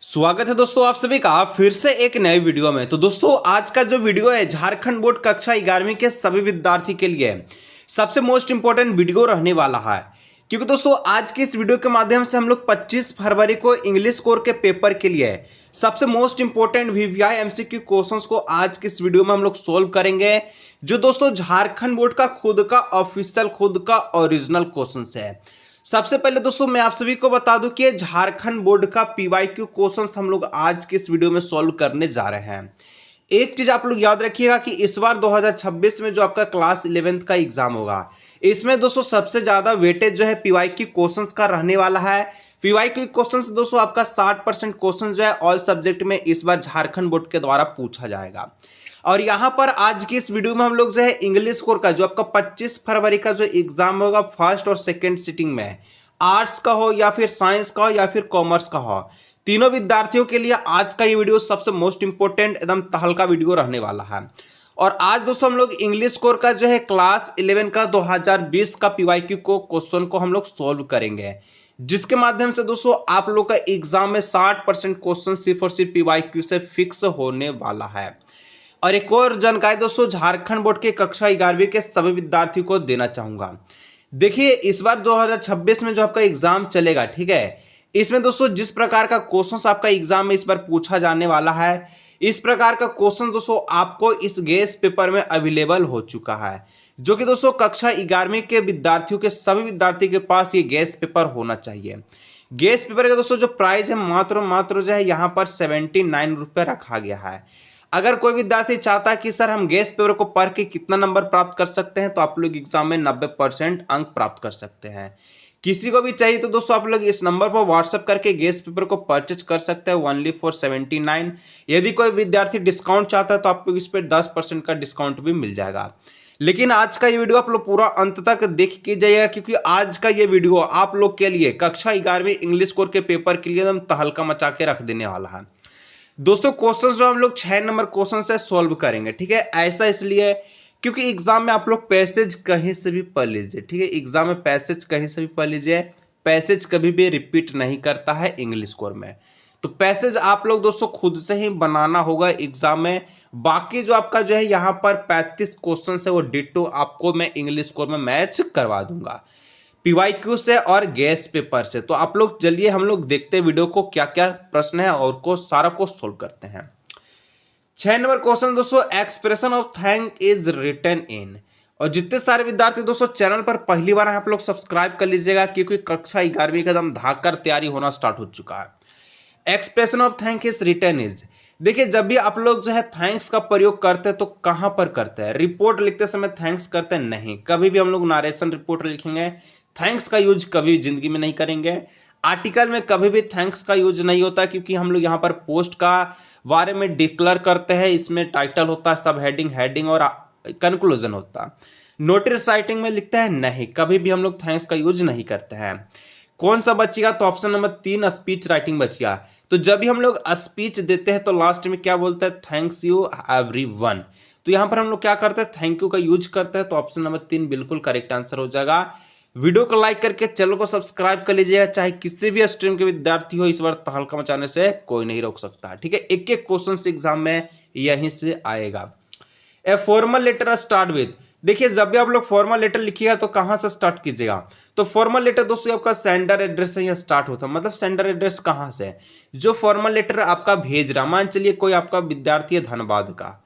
स्वागत है दोस्तों आप सभी का फिर से एक नए वीडियो में। तो दोस्तों आज का जो वीडियो है झारखंड बोर्ड कक्षा 11वीं के सभी विद्यार्थी के लिए सबसे मोस्ट इंपॉर्टेंट वीडियो रहने वाला है, क्योंकि दोस्तों आज की इस वीडियो के माध्यम से हम लोग 25 फरवरी को इंग्लिश कोर के पेपर के लिए सबसे most important VVI MCQ questions को आज की इस वीडियो में हम लोग सोल्व करेंगे, जो दोस्तों झारखंड बोर्ड का खुद का ऑफिशियल खुद का ओरिजिनल क्वेश्चंस है। सबसे पहले दोस्तों मैं आप सभी को बता दूं कि झारखंड बोर्ड का पीवाईक्यू क्वेश्चंस हम लोग आज के इस वीडियो में सॉल्व करने जा रहे हैं। एक चीज आप लोग याद रखिएगा कि इस बार 2026 में जो आपका क्लास 11th का एग्जाम होगा, इसमें दोस्तों सबसे ज्यादा वेटेज जो है पीवाईक्यू क्वेश्चंस का रहने वाला है। पीवाईक्यू क्वेश्चंस दोस्तों आपका 60% क्वेश्चन जो है ऑल सब्जेक्ट में इस बार झारखंड बोर्ड के द्वारा पूछा जाएगा। और यहाँ पर आज की इस वीडियो में हम लोग जो है इंग्लिश कोर का जो आपका 25 फरवरी का जो एग्जाम होगा फर्स्ट और सेकंड सिटिंग में, आर्ट्स का हो या फिर साइंस का हो या फिर कॉमर्स का हो, तीनों विद्यार्थियों के लिए आज का ये वीडियो सबसे मोस्ट इंपोर्टेंट एकदम तहलका वीडियो रहने वाला है। और आज दोस्तों हम लोग इंग्लिश कोर का जो है क्लास 11 का 2020 का पीवाईक्यू को क्वेश्चन को हम लोग सोल्व करेंगे, जिसके माध्यम से दोस्तों आप लोग का एग्जाम में 60% क्वेश्चन सिर्फ और सिर्फ पीवाईक्यू से फिक्स होने वाला है। और एक और जानकारी दोस्तों झारखंड बोर्ड के कक्षा 11वीं के सभी विद्यार्थियों को देना चाहूंगा। देखिए इस बार 2026 में जो आपका एग्जाम चलेगा, ठीक है, इसमें दोस्तों जिस प्रकार का क्वेश्चन आपका एग्जाम में इस बार पूछा जाने वाला है, इस प्रकार का क्वेश्चन दोस्तों आपको इस गेस पेपर में अवेलेबल हो चुका है, जो कि दोस्तों कक्षा 11वीं के विद्यार्थियों के सभी विद्यार्थी के पास ये गेस पेपर होना चाहिए। गेस पेपर का दोस्तों जो प्राइस है मात्र जो है यहाँ पर 79 रुपये रखा गया है। अगर कोई विद्यार्थी चाहता है कि सर हम गेस पेपर को पढ़ के कितना नंबर प्राप्त कर सकते हैं, तो आप लोग एग्जाम में 90% अंक प्राप्त कर सकते हैं। किसी को भी चाहिए तो दोस्तों आप लोग इस नंबर पर व्हाट्सएप करके गेस पेपर को परचेज कर सकते हैं ओनली फॉर 79। यदि कोई विद्यार्थी डिस्काउंट चाहता है तो आप लोग इस पर 10% का डिस्काउंट भी मिल जाएगा। लेकिन आज का ये वीडियो आप लोग पूरा अंत तक देख के जाइएगा, क्योंकि आज का ये वीडियो आप लोग के लिए कक्षा 11वीं इंग्लिश कोर के पेपर के लिए एकदम तहलका मचा के रख देने वाला है। दोस्तों क्वेश्चंस जो हम लोग 6 नंबर क्वेश्चन से सॉल्व करेंगे, ठीक है, ऐसा इसलिए क्योंकि एग्जाम में आप लोग पैसेज कहीं से भी पढ़ लीजिए, ठीक है, एग्जाम में पैसेज कहीं से भी पढ़ लीजिए, पैसेज कभी भी रिपीट नहीं करता है इंग्लिश कोर में। तो पैसेज आप लोग दोस्तों खुद से ही बनाना होगा एग्जाम में। बाकी जो आपका जो है यहाँ पर 35 क्वेश्चन है वो डिट्टो आपको मैं इंग्लिश कोर में मैच करवा दूंगा पीवाईक्यू से और गेस पेपर से। तो आप लोग चलिए हम लोग देखते हैं वीडियो को क्या क्या प्रश्न है और को सारा को सोल्व करते हैं। 6 नंबर क्वेश्चन दोस्तों, expression of thank is written in. और जितने सारे विद्यार्थी दोस्तों चैनल पर पहली बार आप लोग सब्सक्राइब कर लीजिएगा, क्योंकि कक्षा 11वीं का एकदम धाकर तैयारी होना स्टार्ट हो चुका है। Expression of thank is written is, देखिए जब भी आप लोग जो है थैंक्स का प्रयोग करते हैं तो कहां पर करते हैं? रिपोर्ट लिखते समय थैंक्स करते हैं नहीं, कभी भी हम लोग नारेशन रिपोर्ट लिखेंगे थैंक्स का यूज कभी जिंदगी में नहीं करेंगे। आर्टिकल में कभी भी थैंक्स का यूज नहीं होता, क्योंकि हम लोग यहाँ पर पोस्ट का बारे में डिक्लेयर करते हैं, इसमें टाइटल होता है, सब हेडिंग हेडिंग और कंक्लूजन होता है। नोटिस राइटिंग में लिखते हैं नहीं, कभी भी हम लोग थैंक्स का यूज नहीं करते हैं। कौन सा बचिएगा? तो ऑप्शन नंबर 3 स्पीच राइटिंग बचिएगा। तो जब भी हम लोग स्पीच देते हैं तो लास्ट में क्या बोलते हैं? Thanks you everyone. तो यहाँ पर हम लोग क्या करते हैं? थैंक यू का यूज करते हैं। तो ऑप्शन नंबर 3 बिल्कुल करेक्ट आंसर हो जाएगा। वीडियो को लाइक करके चैनल को सब्सक्राइब कर लीजिएगा, चाहे किसी भी स्ट्रीम के विद्यार्थी हो, इस बार तहलका मचाने से कोई नहीं रोक सकता, ठीक है। एक एक क्वेश्चन एग्जाम में यहीं से आएगा। A formal letter start with, देखिए जब भी आप लोग फॉर्मल लेटर लिखिएगा तो कहां से स्टार्ट कीजिएगा? तो फॉर्मल लेटर दोस्तों आपका सेंडर एड्रेस से यहाँ स्टार्ट होता है। मतलब सेंडर एड्रेस कहां से? जो फॉर्मल लेटर आपका भेज रहा, मान चलिए कोई आपका विद्यार्थी है धनबाद का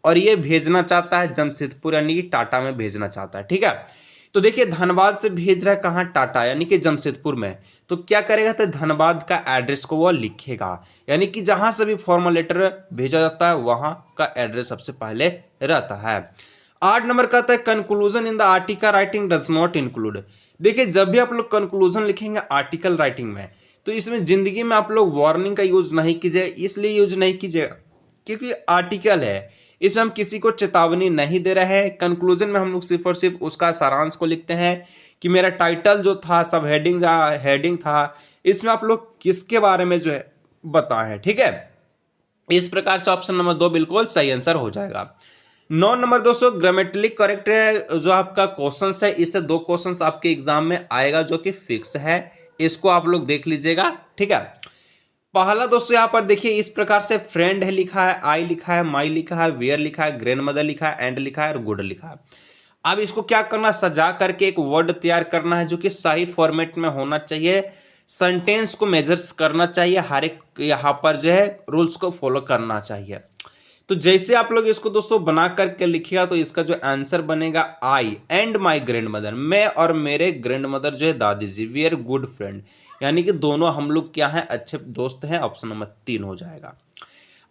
और ये भेजना चाहता है जमशेदपुर यानी कि टाटा में भेजना चाहता है, ठीक है। तो देखिए धनबाद से भेज रहा है कहाँ? टाटा यानी कि जमशेदपुर में। तो क्या करेगा? तो धनबाद का एड्रेस को वो लिखेगा, यानी कि जहां से भी फॉर्मल लेटर भेजा जाता है वहां का एड्रेस सबसे पहले रहता है। 8 नंबर कहता है conclusion in the article writing does not include. देखिए जब भी आप लोग कंक्लूजन लिखेंगे आर्टिकल राइटिंग में, तो इसमें जिंदगी में आप लोग वार्निंग का यूज नहीं कीजिए। इसलिए यूज नहीं कीजिए क्योंकि आर्टिकल है, इसमें हम किसी को चेतावनी नहीं दे रहे हैं। कंक्लूजन में हम लोग सिर्फ और सिर्फ उसका सारांश को लिखते हैं कि मेरा टाइटल जो था, सब हेडिंग था, इसमें आप लोग किसके बारे में जो है बताएं, ठीक है। इस प्रकार से ऑप्शन नंबर 2 बिल्कुल सही आंसर हो जाएगा। 9 नंबर दोस्तों, ग्रामेटिकली करेक्ट है जो आपका क्वेश्चन है, इससे 2 क्वेश्चन आपके एग्जाम में आएगा जो कि फिक्स है, इसको आप लोग देख लीजिएगा, ठीक है। पहला दोस्तों यहाँ पर देखिए इस प्रकार से फ्रेंड है लिखा है, आई लिखा है, माई लिखा है, वेयर लिखा है, ग्रैंड मदर लिखा है, एंड लिखा है और गुड लिखा है। अब इसको क्या करना, सजा करके एक वर्ड तैयार करना है जो कि सही फॉर्मेट में होना चाहिए, सेंटेंस को मेजर्स करना चाहिए, हर एक यहाँ पर जो है रूल्स को फॉलो करना चाहिए। तो जैसे आप लोग इसको दोस्तों बना करके लिखिएगा तो इसका जो आंसर बनेगा, आई एंड माई ग्रैंड मदर, मैं और मेरे ग्रैंड मदर जो है दादी जी, वी आर गुड फ्रेंड, यानी कि दोनों हम लोग क्या हैं, अच्छे दोस्त हैं। ऑप्शन नंबर 3 हो जाएगा।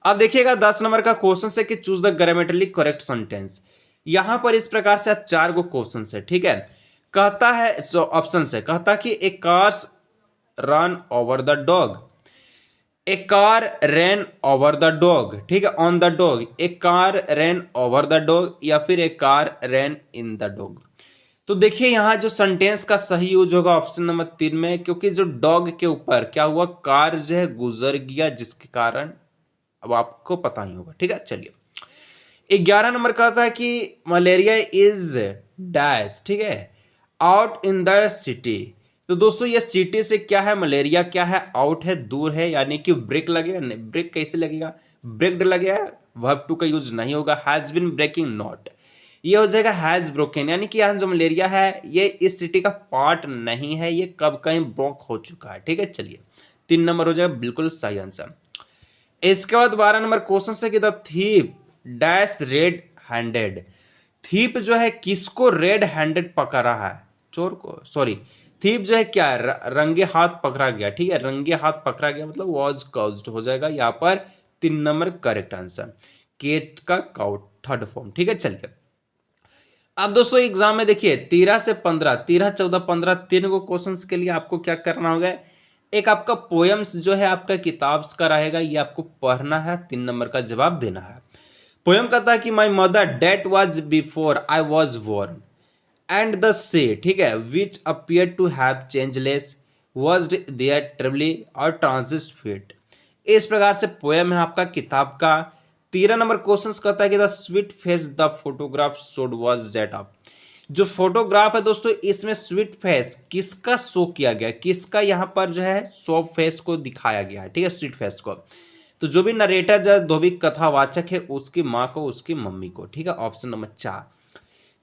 अब देखिएगा 10 नंबर का क्वेश्चन है कि choose the grammatically correct sentence. यहां पर इस प्रकार से आप 4 गो क्वेश्चन है, ठीक है। कहता है ऑप्शन से कहता कि a cars run over the dog, a car ran over the dog, ठीक है, on the dog, a car ran over the dog, या फिर a car ran in the dog. तो देखिए यहाँ जो सेंटेंस का सही यूज होगा ऑप्शन नंबर 3 में, क्योंकि जो डॉग के ऊपर क्या हुआ, कार जो है गुजर गया, जिसके कारण अब आपको पता ही होगा, ठीक है। चलिए 11 नंबर का था कि मलेरिया इज डैश, ठीक है, आउट इन द सिटी। तो दोस्तों ये सिटी से क्या है, मलेरिया क्या है, आउट है, दूर है, यानी कि ब्रेक लगेगा, नहीं ब्रेक कैसे लगेगा, ब्रेक्ड लगेगा, वर्ब टू का यूज नहीं होगा, हैज बीन ब्रेकिंग नॉट, ये हो जाएगा हैज ब्रोकन, यानी कि यहाँ जो मलेरिया है ये इस सिटी का पार्ट नहीं है, ये कब कहीं ब्रोक हो चुका है, ठीक है। चलिए 3 नंबर हो जाएगा बिल्कुल सही आंसर। इसके बाद 12 नंबर क्वेश्चन से कि the thief dash red handed, thief जो है किसको रेड हैंडेड पकड़ रहा है, चोर को, सॉरी थीप जो है क्या है, रंगे हाथ पकड़ा गया, ठीक है, रंगे हाथ पकड़ा गया मतलब वॉज काउज्ड हो जाएगा यहाँ पर 3 नंबर करेक्ट आंसर, केट का काउट थर्ड फॉर्म, ठीक है। चलिए अब दोस्तों एग्जाम में देखिए 13 से 15, 13, 14, 15 3 को क्वेश्चंस के लिए आपको क्या करना होगा, एक आपका पोएम्स जो है आपका किताब का रहेगा, ये आपको पढ़ना है, 3 नंबर का जवाब देना है। पोएम कहता है कि my mother dead was before I was born and the sea, ठीक है, which appear to have changeless was there terribly or transit fit. इस प्रकार से पोएम है आपका किताब का। 13 नंबर क्वेश्चन कहता है कि the sweet face the photograph showed was that of, जो फोटोग्राफ है दोस्तों इसमें स्वीट फेस किसका शो किया गया, किसका यहाँ पर जो है शो फेस को दिखाया गया है, ठीक है, स्वीट फेस को। तो जो भी नरेटर जो भी कथावाचक है उसकी माँ को, उसकी मम्मी को, ठीक है, ऑप्शन नंबर 4।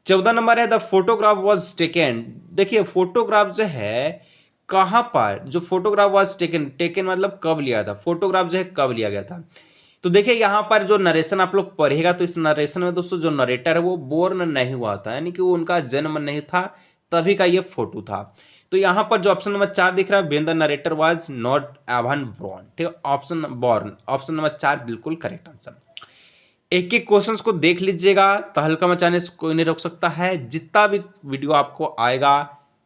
14 नंबर है द फोटोग्राफ वॉज टेकन, देखिए फोटोग्राफ जो है कहाँ पर, जो फोटोग्राफ वॉज टेकन, टेकन मतलब कब लिया था, फोटोग्राफ जो है कब लिया गया था। तो देखिए यहाँ पर जो नरेशन आप लोग पढ़ेगा तो इस नरेशन में दोस्तों जो नरेटर है वो बोर्न नहीं हुआ था, यानी कि वो उनका जन्म नहीं था, तभी का ये फोटो था। तो यहाँ पर जो ऑप्शन नंबर 4 दिख रहा है, when the narrator was not even born, ठीक है, ऑप्शन बॉर्न, ऑप्शन नंबर 4 बिल्कुल करेक्ट आंसर। एक एक क्वेश्चंस को देख लीजिएगा, तहलका मचाने से कोई नहीं रोक सकता है। जितना भी वीडियो आपको आएगा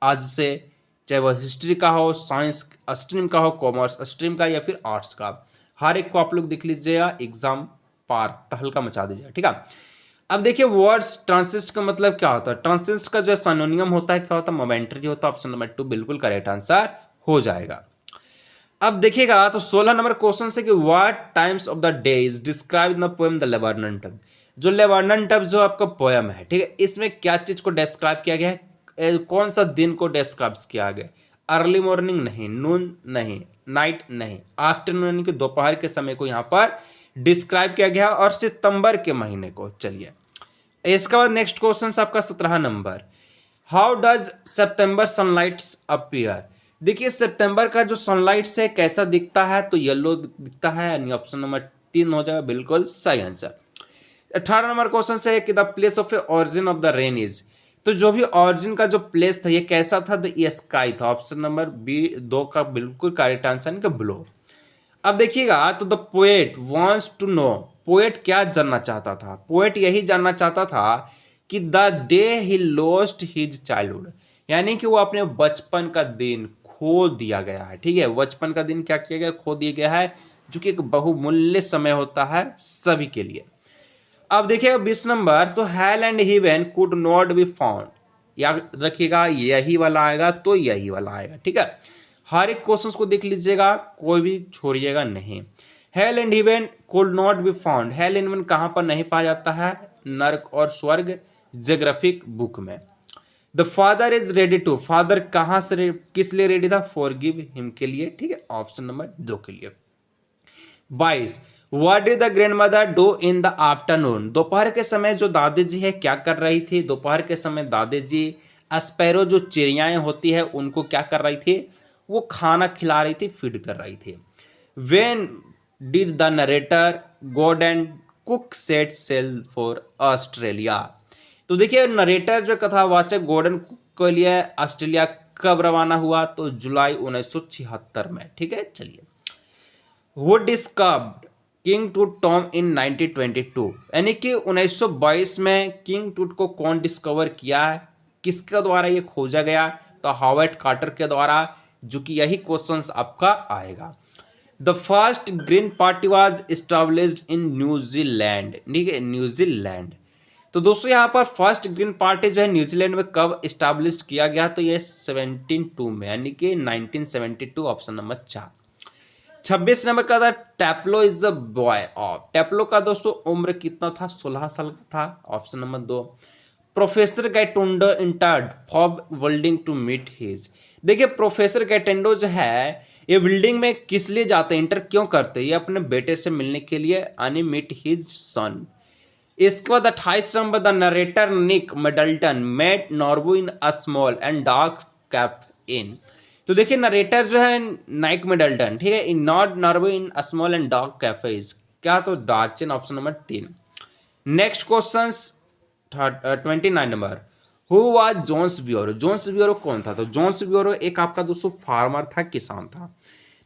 आज से, चाहे वह हिस्ट्री का हो, साइंस स्ट्रीम का हो, कॉमर्स स्ट्रीम का या फिर आर्ट्स का, हर एक को आप लोग देख लीजिएगा, एग्जाम पार तहलका मचा दीजिएगा, ठीक है। अब देखिए वर्ड्स ट्रांसिस्ट का मतलब क्या होता है, ट्रांसिस्ट का जो है सिनोनियम होता है, क्या होता है, मोमेंटरी होता है, ऑप्शन नंबर 2 बिल्कुल करेक्ट आंसर हो जाएगा। अब देखिएगा तो 16 नंबर क्वेश्चन से कि what times of the day is describe in the poem the Laburnum Top, जो लेबर्नन टब जो आपका पोएम है, ठीक है, इसमें क्या चीज को डिस्क्राइब किया गया है, कौन सा दिन को डिस्क्राइब किया गया, अर्ली मॉर्निंग नहीं, नून नहीं, नाइट नहीं, आफ्टरनून यानी कि दोपहर के समय को यहाँ पर डिस्क्राइब किया गया, और सितंबर के महीने को। चलिए इसके बाद नेक्स्ट क्वेश्चन आपका 17 number, how does September sunlight appear, देखिए सितंबर का जो सनलाइट से कैसा दिखता है, तो येलो दिखता है, यानी ऑप्शन नंबर 3 हो जाएगा बिल्कुल सही आंसर। 18 नंबर क्वेश्चन से कि the place of origin of the rain is, तो जो भी ऑरिजिन का जो प्लेस था ये कैसा था, ये स्काई था, ऑप्शन नंबर बी 2 का बिल्कुल करेक्ट आंसर यानी कि ब्लो। अब देखिएगा तो the poet wants to know, poet क्या जानना चाहता था, पोएट यही जानना चाहता था कि the day he lost his childhood, यानी कि वो अपने बचपन का दिन खो दिया गया है, ठीक है, बचपन का दिन क्या किया गया, खो दिया गया है, जो कि एक बहुमूल्य समय होता है सभी के लिए। अब देखिए 20 नंबर, तो hello and heaven could not be found, याद रखिएगा यही वाला आएगा तो यही वाला आएगा, ठीक है, हर एक क्वेश्चन को देख लीजिएगा, कोई भी छोड़िएगा नहीं। Hell and heaven could not be found, hell and heaven कहाँ पर नहीं पाया जाता है, नर्क और स्वर्ग ज्योग्राफिक बुक में। The father is ready to, father कहाँ से किस लिए रेडी था, फॉरगिव हिम के लिए, ठीक है, ऑप्शन नंबर 2 के लिए। 22, what did the grand mother do in the afternoon, दोपहर के समय जो दादी जी है क्या कर रही थी, दोपहर के समय दादी जी स्पैरो जो चिड़ियाएं होती है उनको क्या कर रही थी, वो खाना खिला रही थी, फीड कर रही थी। When did the narrator god and cook set sail for Australia, तो देखिए नरेटर जो कथावाचक गॉर्डन कुक के लिए ऑस्ट्रेलिया कब रवाना हुआ, तो जुलाई 1976 में। ठीक है, चलिए। वो डिस्कवर्ड किंग टूट टॉम इन 1922, यानी कि 1922 में किंग टूट को कौन डिस्कवर किया है, किसके द्वारा ये खोजा गया, तो हावर्ड कार्टर के द्वारा, जो कि यही क्वेश्चंस आपका आएगा। The first green party was established in New Zealand, ठीक है, न्यूजीलैंड। तो दोस्तों यहाँ पर फर्स्ट ग्रीन पार्टी जो है न्यूजीलैंड में कब एस्टैब्लिश किया गया, तो ये 1702 में, यानी कि 1972, ऑप्शन नंबर 4। 26 नंबर का था Teplo is a boy of, Teplo का दोस्तों उम्र कितना था, 16 साल का था, option number 2। Professor Gaitonde entered fob welding to meet his, देखिए प्रोफेसर गैटेंडो जो है ये बिल्डिंग में किस लिए जाते हैं, इंटर क्यों करते हैं, ये अपने बेटे से मिलने के लिए, यानी मीट हिज सन। इसके बाद 28 number the narrator Nick Middleton met Norvo in a small and dark cafe in, तो देखिए नरेटर जो है नाइक मिडल्टन, ठीक है, in not Norvo in a small and dark cafes, क्या, तो डार्चन, option number 3। Next question 29 number, who was Jones Burrow, Jones Burrow कौन था, तो जोन्स ब्यूरो एक आपका दोस्तों फार्मर था, किसान था।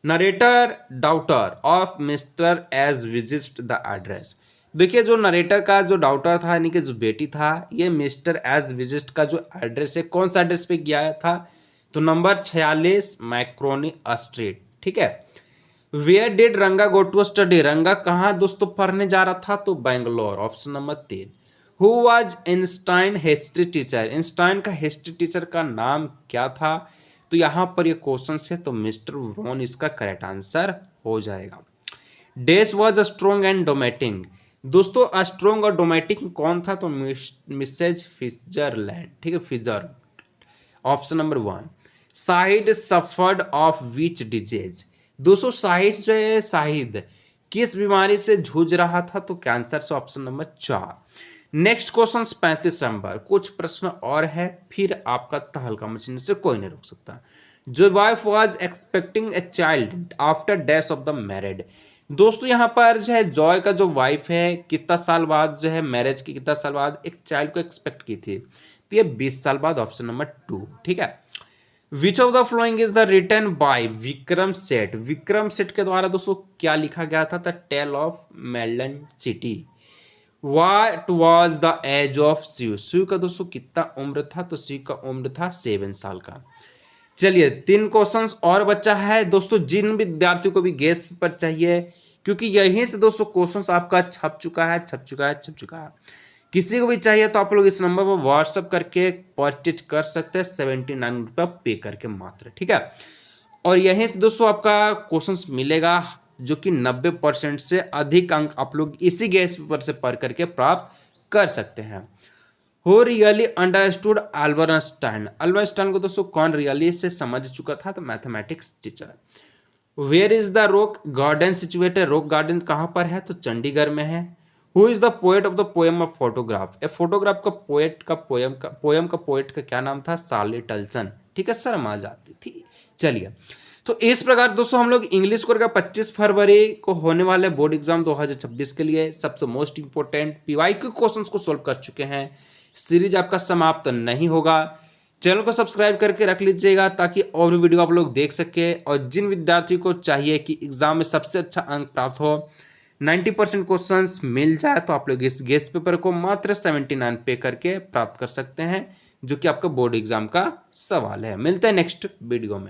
Narrator daughter of mister as visit the address, देखिए जो नरेटर का जो डाउटर था यानी कि जो बेटी था, ये मिस्टर एज विजिट का जो एड्रेस है कौन सा एड्रेस पे गया था, तो नंबर 46 मैक्रोनी स्ट्रीट, ठीक है। वेयर डिड रंगा गो टू स्टडी, रंगा कहाँ दोस्तों पढ़ने जा रहा था, तो Bangalore, option number 3। Who was Einstein history teacher, Einstein का हिस्ट्री टीचर का नाम क्या था, तो यहाँ पर ये क्वेश्चन है, तो मिस्टर वॉन इसका करेक्ट आंसर हो जाएगा। डैश वाज स्ट्रॉन्ग एंड डोमेटिक, दोस्तों स्ट्रॉन्ग और डोमेटिक कौन था, तो मिसेज फिट्जरलैंड, ठीक है, फिजर, option number 1। Shahid suffered of which disease, दोस्तों शाहिद जो है शाहिद किस बीमारी से जूझ रहा था, तो कैंसर से, option number 4। Next question 35 number, कुछ प्रश्न और है, फिर आपका तहलका मचने से कोई नहीं रोक सकता। जो wife was expecting a child after death of the married, दोस्तों यहाँ पर जो है जॉय का जो वाइफ है कितना साल बाद जो है मैरिज के कितना साल बाद एक चाइल्ड को एक्सपेक्ट की थी, तो ये 20 साल बाद, ऑप्शन नंबर 2, ठीक है। Which of the following is the written by Vikram Seth, Vikram सेठ के द्वारा दोस्तों क्या लिखा गया था, the tale of melon city. What was the age of Shiv, Shiv का दोस्तों कितना उम्र था, तो शिव का उम्र था 7 साल का। चलिए 3 क्वेश्चंस और बचा है दोस्तों, जिन विद्यार्थियों को भी गेस्ट पेपर चाहिए, क्योंकि यहीं से दोस्तों क्वेश्चंस आपका छप चुका है, किसी को भी चाहिए तो आप लोग इस नंबर पर व्हाट्सअप करके परचेज कर सकते हैं, 79 रुपये पे करके मात्र, ठीक है। और यहीं से दोस्तों आपका क्वेश्चंस मिलेगा जो कि 90% से अधिक अंक आप लोग इसी गेस्ट पेपर से पढ़ करके प्राप्त कर सकते हैं। Who really understood Albert Einstein, Albert Einstein को दोस्तों कौन रियली से समझ चुका था, तो mathematics teacher. Where is the rock garden situated, rock garden कहाँ पर है, तो चंडीगढ़ में है। Who is the poet of the poem of photograph, a photograph का पोएट का पोएम का पोएट का क्या नाम था, साले टल्सन, ठीक है, शर्मा जाती थी। चलिए तो इस प्रकार दोस्तों हम लोग इंग्लिश कोर का 25 फरवरी को होने वाले बोर्ड एग्जाम 2026 के लिए सबसे मोस्ट इंपोर्टेंट पीवाईक्यू क्वेश्चंस को सोल्व कर चुके हैं। सीरीज आपका समाप्त नहीं होगा, चैनल को सब्सक्राइब करके रख लीजिएगा ताकि और भी वीडियो आप लोग देख सके। और जिन विद्यार्थियों को चाहिए कि एग्जाम में सबसे अच्छा अंक प्राप्त हो, 90% क्वेश्चंस मिल जाए, तो आप लोग इस गेस्ट पेपर को मात्र 79 पे करके प्राप्त कर सकते हैं, जो कि आपका बोर्ड एग्जाम का सवाल है। मिलते हैं नेक्स्ट वीडियो में।